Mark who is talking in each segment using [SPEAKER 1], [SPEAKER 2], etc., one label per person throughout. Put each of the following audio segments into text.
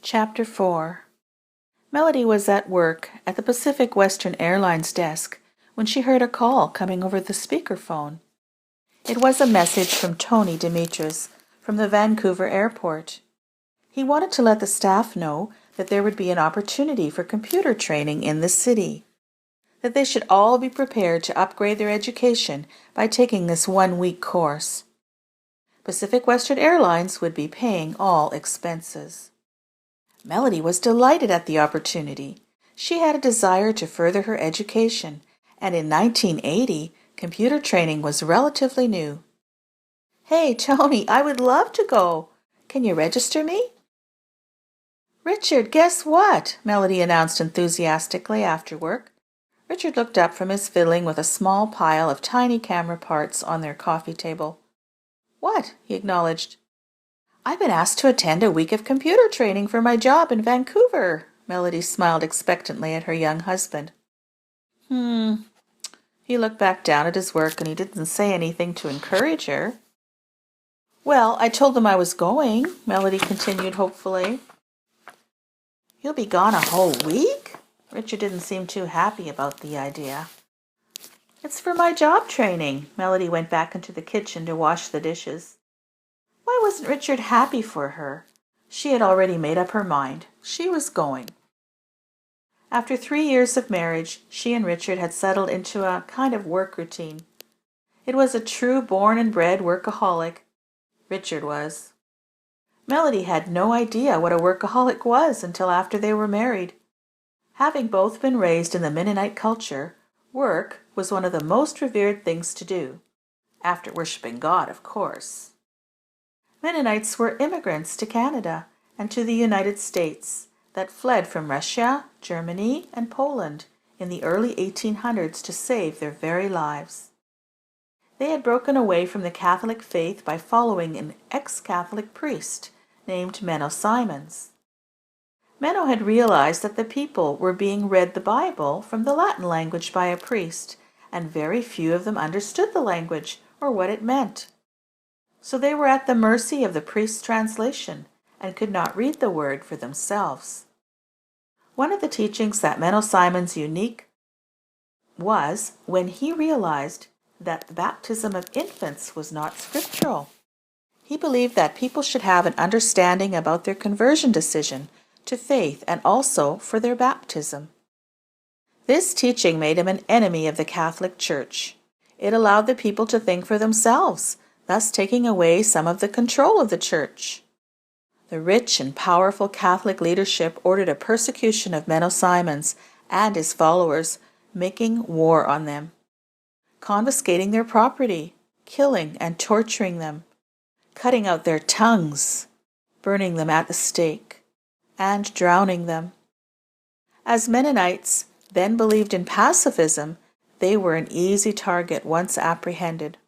[SPEAKER 1] Chapter 4. Melody was at work at the Pacific Western Airlines desk when she heard a call coming over the speakerphone. It was a message from Tony Demetrius from the Vancouver airport. He wanted to let the staff know that there would be an opportunity for computer training in the city, that they should all be prepared to upgrade their education by taking this 1-week course. Pacific Western Airlines would be paying all expenses. Melody was delighted at the opportunity. She had a desire to further her education, and in 1980, computer training was relatively new. "Hey, Tony, I would love to go. Can you register me?" "Richard, guess what?" Melody announced enthusiastically after work. Richard looked up from his fiddling with a small pile of tiny camera parts on their coffee table. "What?" he acknowledged. "I've been asked to attend a week of computer training for my job in Vancouver." Melody smiled expectantly at her young husband. He looked back down at his work and he didn't say anything to encourage her. "Well, I told them I was going," Melody continued hopefully. "You'll be gone a whole week?" Richard didn't seem too happy about the idea. "It's for my job training." Melody went back into the kitchen to wash the dishes. Why wasn't Richard happy for her? She had already made up her mind. She was going. After 3 years of marriage, she and Richard had settled into a kind of work routine. It was a true born and bred workaholic. Richard was. Melody had no idea what a workaholic was until after they were married. Having both been raised in the Mennonite culture, work was one of the most revered things to do. After worshiping God, of course. Mennonites were immigrants to Canada and to the United States that fled from Russia, Germany, and Poland in the early 1800s to save their very lives. They had broken away from the Catholic faith by following an ex-Catholic priest named Menno Simons. Menno had realized that the people were being read the Bible from the Latin language by a priest, and very few of them understood the language or what it meant. So they were at the mercy of the priest's translation and could not read the word for themselves. One of the teachings that Menno Simons unique was when he realized that the baptism of infants was not scriptural. He believed that people should have an understanding about their conversion decision to faith and also for their baptism. This teaching made him an enemy of the Catholic Church. It allowed the people to think for themselves, thus taking away some of the control of the church. The rich and powerful Catholic leadership ordered a persecution of Menno Simons and his followers, making war on them, confiscating their property, killing and torturing them, cutting out their tongues, burning them at the stake, and drowning them. As Mennonites then believed in pacifism, they were an easy target once apprehended.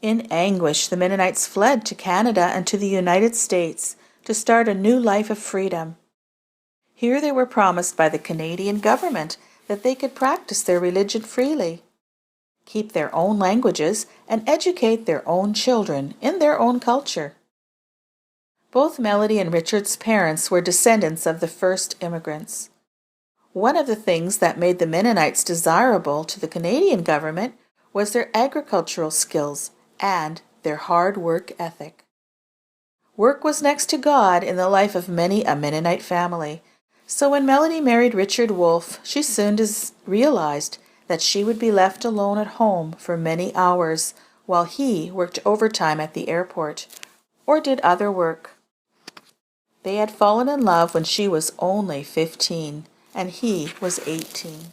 [SPEAKER 1] In anguish, the Mennonites fled to Canada and to the United States to start a new life of freedom. Here they were promised by the Canadian government that they could practice their religion freely, keep their own languages, and educate their own children in their own culture. Both Melody and Richard's parents were descendants of the first immigrants. One of the things that made the Mennonites desirable to the Canadian government was their agricultural skills and their hard work ethic. Work was next to God in the life of many a Mennonite family, so when Melody married Richard Wolfe, she soon realized that she would be left alone at home for many hours while he worked overtime at the airport or did other work. They had fallen in love when she was only 15 and he was 18.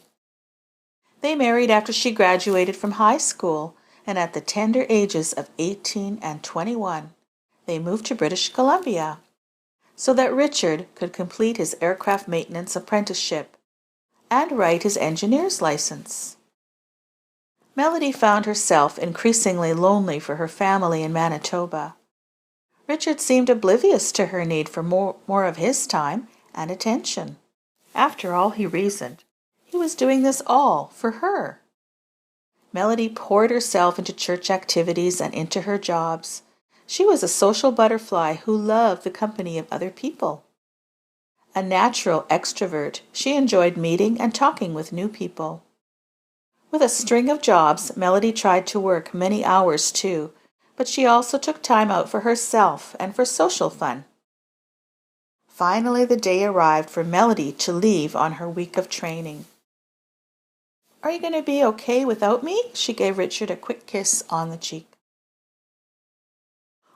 [SPEAKER 1] They married after she graduated from high school, and at the tender ages of 18 and 21, they moved to British Columbia so that Richard could complete his aircraft maintenance apprenticeship and write his engineer's license. Melody found herself increasingly lonely for her family in Manitoba. Richard seemed oblivious to her need for more of his time and attention. After all, he reasoned, he was doing this all for her. Melody poured herself into church activities and into her jobs. She was a social butterfly who loved the company of other people. A natural extrovert, she enjoyed meeting and talking with new people. With a string of jobs, Melody tried to work many hours too, but she also took time out for herself and for social fun. Finally, the day arrived for Melody to leave on her week of training. "Are you going to be okay without me?" She gave Richard a quick kiss on the cheek.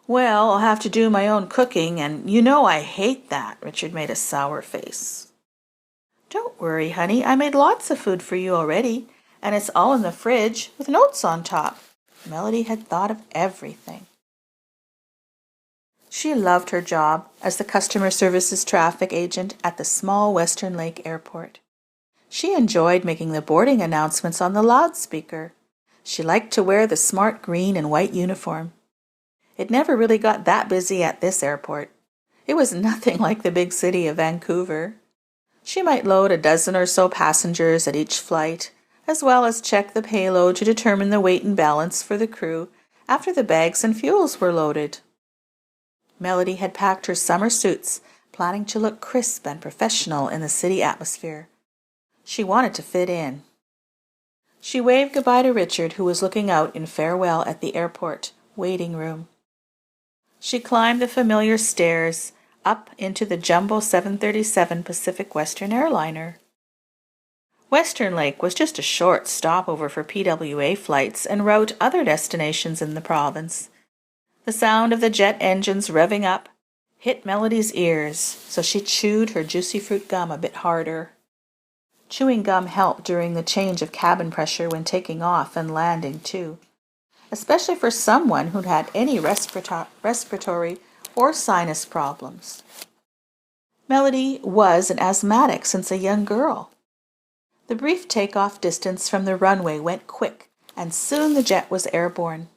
[SPEAKER 1] "Well, I'll have to do my own cooking, and you know I hate that." Richard made a sour face. "Don't worry, honey. I made lots of food for you already, and it's all in the fridge with notes on top." Melody had thought of everything. She loved her job as the customer services traffic agent at the small Western Lake Airport. She enjoyed making the boarding announcements on the loudspeaker. She liked to wear the smart green and white uniform. It never really got that busy at this airport. It was nothing like the big city of Vancouver. She might load a dozen or so passengers at each flight, as well as check the payload to determine the weight and balance for the crew after the bags and fuels were loaded. Melody had packed her summer suits, planning to look crisp and professional in the city atmosphere. She wanted to fit in. She waved goodbye to Richard, who was looking out in farewell at the airport waiting room. She climbed the familiar stairs up into the jumbo 737 Pacific Western airliner. Western Lake was just a short stopover for PWA flights en route to other destinations in the province. The sound of the jet engines revving up hit Melody's ears, so she chewed her juicy fruit gum a bit harder. Chewing gum helped during the change of cabin pressure when taking off and landing, too, especially for someone who'd had any respiratory or sinus problems. Melody was an asthmatic since a young girl. The brief takeoff distance from the runway went quick, and soon the jet was airborne.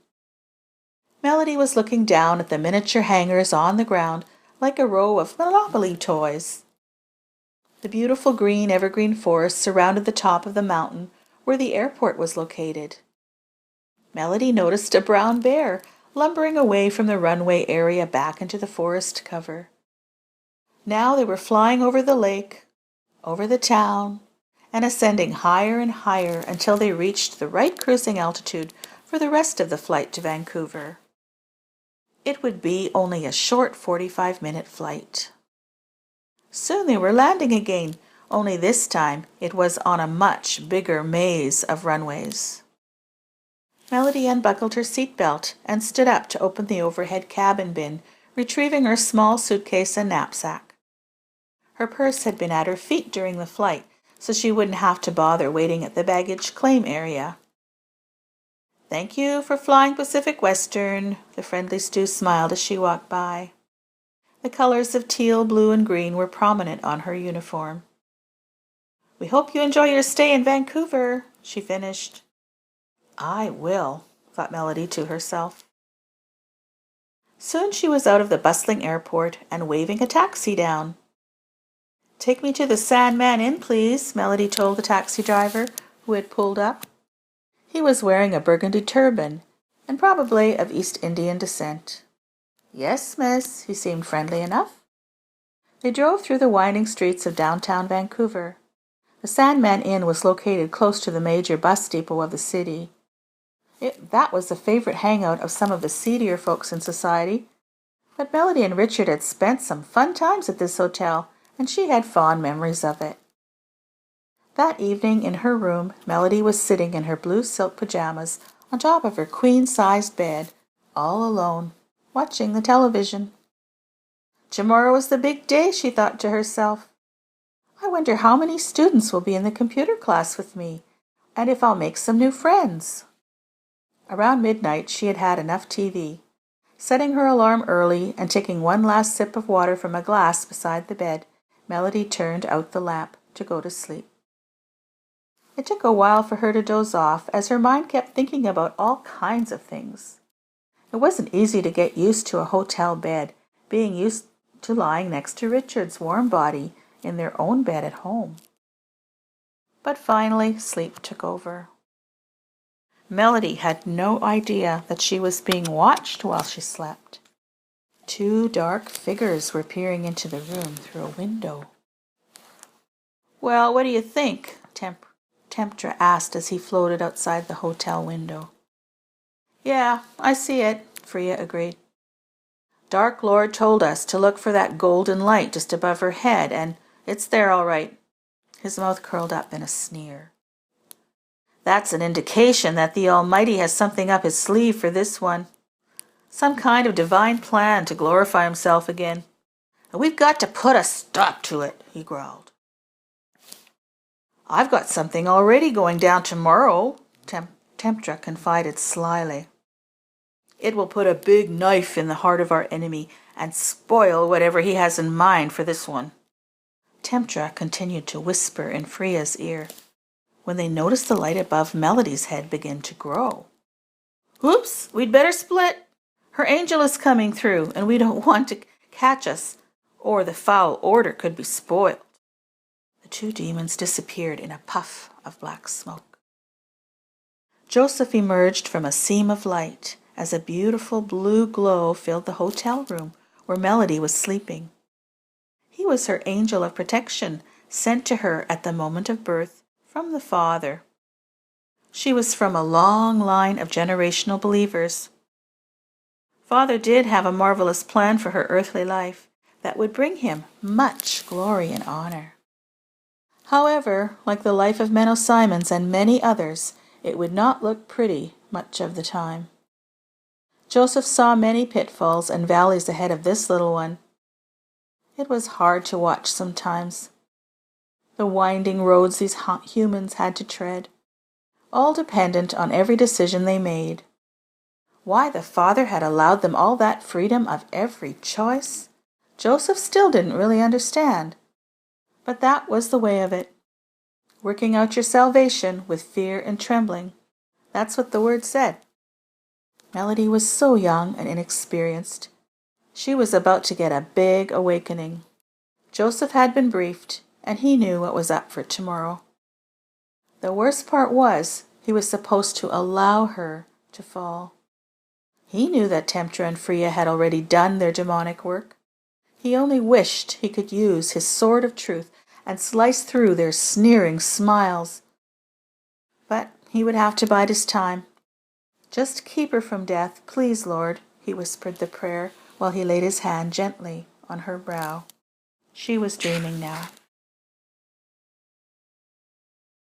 [SPEAKER 1] Melody was looking down at the miniature hangars on the ground like a row of Monopoly toys. The beautiful green evergreen forest surrounded the top of the mountain where the airport was located. Melody noticed a brown bear lumbering away from the runway area back into the forest cover. Now they were flying over the lake, over the town, and ascending higher and higher until they reached the right cruising altitude for the rest of the flight to Vancouver. It would be only a short 45-minute flight. Soon they were landing again, only this time it was on a much bigger maze of runways. Melody unbuckled her seatbelt and stood up to open the overhead cabin bin, retrieving her small suitcase and knapsack. Her purse had been at her feet during the flight, so she wouldn't have to bother waiting at the baggage claim area. "Thank you for flying Pacific Western," the friendly Stu smiled as she walked by. The colors of teal, blue, and green were prominent on her uniform. "We hope you enjoy your stay in Vancouver," she finished. "I will," thought Melody to herself. Soon she was out of the bustling airport and waving a taxi down. "Take me to the Sandman Inn, please," Melody told the taxi driver who had pulled up. He was wearing a burgundy turban and probably of East Indian descent. "Yes, miss," he seemed friendly enough. They drove through the winding streets of downtown Vancouver. The Sandman Inn was located close to the major bus depot of the city. That was the favorite hangout of some of the seedier folks in society, but Melody and Richard had spent some fun times at this hotel, and she had fond memories of it. That evening in her room, Melody was sitting in her blue silk pajamas on top of her queen-sized bed, all alone, watching the television. Tomorrow is the big day, she thought to herself. I wonder how many students will be in the computer class with me, and if I'll make some new friends. Around midnight she had had enough TV. Setting her alarm early and taking one last sip of water from a glass beside the bed, Melody turned out the lamp to go to sleep. It took a while for her to doze off, as her mind kept thinking about all kinds of things. It wasn't easy to get used to a hotel bed, being used to lying next to Richard's warm body in their own bed at home. But finally, sleep took over. Melody had no idea that she was being watched while she slept. Two dark figures were peering into the room through a window. Well, what do you think? Temptra asked as he floated outside the hotel window. Yeah, I see it, Freya agreed. Dark Lord told us to look for that golden light just above her head, and it's there all right. His mouth curled up in a sneer. That's an indication that the Almighty has something up his sleeve for this one. Some kind of divine plan to glorify himself again. And we've got to put a stop to it, he growled. I've got something already going down tomorrow, Temptra confided slyly. It will put a big knife in the heart of our enemy and spoil whatever he has in mind for this one. Temptra continued to whisper in Freya's ear when they noticed the light above Melody's head begin to grow. Whoops, we'd better split. Her angel is coming through, and we don't want to catch us, or the foul order could be spoiled. The two demons disappeared in a puff of black smoke. Joseph emerged from a seam of light as a beautiful blue glow filled the hotel room where Melody was sleeping. He was her angel of protection, sent to her at the moment of birth from the Father. She was from a long line of generational believers. Father did have a marvelous plan for her earthly life that would bring him much glory and honor. However, like the life of Menno Simons and many others, it would not look pretty much of the time. Joseph saw many pitfalls and valleys ahead of this little one. It was hard to watch sometimes. The winding roads these humans had to tread, all dependent on every decision they made. Why the Father had allowed them all that freedom of every choice, Joseph still didn't really understand. But that was the way of it. Working out your salvation with fear and trembling. That's what the word said. Melody was so young and inexperienced. She was about to get a big awakening. Joseph had been briefed, and he knew what was up for tomorrow. The worst part was he was supposed to allow her to fall. He knew that Temptra and Freya had already done their demonic work. He only wished he could use his sword of truth and slice through their sneering smiles. But he would have to bide his time. Just keep her from death, please, Lord, he whispered the prayer while he laid his hand gently on her brow. She was dreaming now.